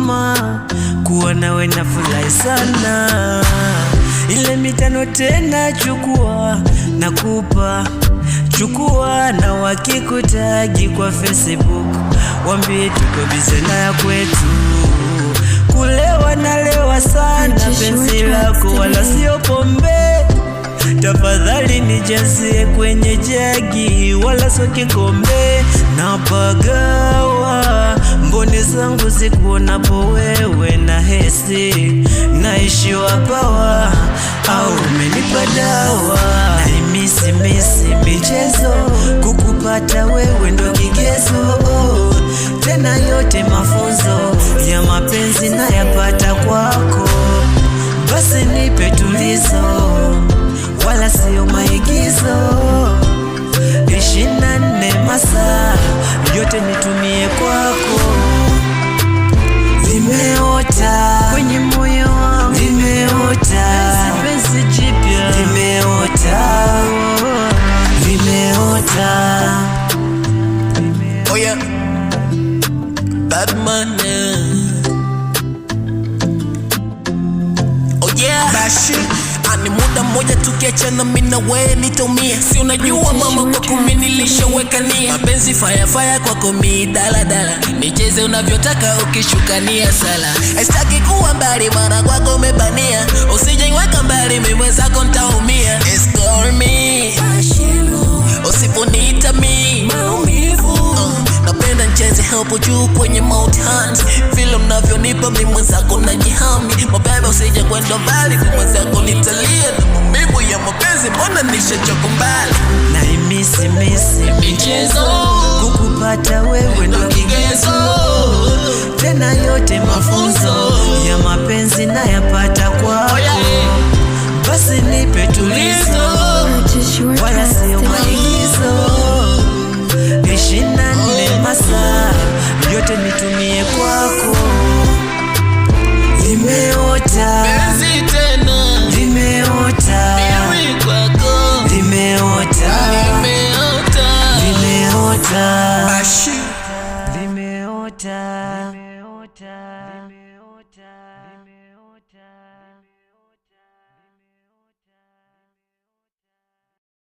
mama, kuwa nawe nafurahi sana. Ile mitano tena chukua, nakupa chukua, na wakikutagi kwa Facebook wambie tuko bize na ya kwetu. Kulewa nalewa sana, penzi lako wala sio pombe. Tafadhali nijazie kwenye jagi, wala sio kikombe. Napagawa mboni zangu zikuonapo wewe, na hesi naishiwa pawa, au umenipa dawa. Naimisi michezo, kukupata wewe ndo kigezo. Tena yote mafunzo ya mapenzi na yapata kwako. Basi nipe tulizo, wala sio maigizo. 24 masaa yote nitumie kwako. Limeota kwenye moyo wangu, limeota penzi jipya, limeota, limeota. Oh yeah, bad man. Oh yeah, bashi. Ani muda mmoja tukiachana mimi na wewe nitaumia. Si unajua mama, kwako mimi nilishaweka nia. Mapenzi fire fire, kwako mimi dala dala. Nicheze unavyotaka ukishukania sala. Sitaki kuwa mbali mara kwako umebania. Usijeniweka mbali mimi mwenzako nitaumia. Escort me, usiponiita mimi maumivu. Napenda nicheze hapo juu kwenye Mount Hunt. Vile unavyonipa mimi mwenzako najihami. Mabebe usije kwenda mbali, mimi mwenzako nitalia. Maumivu ya mapenzi mbona nishachoka mbali. Naimisi michezo, kukupata wewe ndo kigezo. Tena yote mafunzo ya mapenzi na yapata kwako. Basi nipe tulizo, wala sio maigizo. 24 masaa yote nitumie kwako.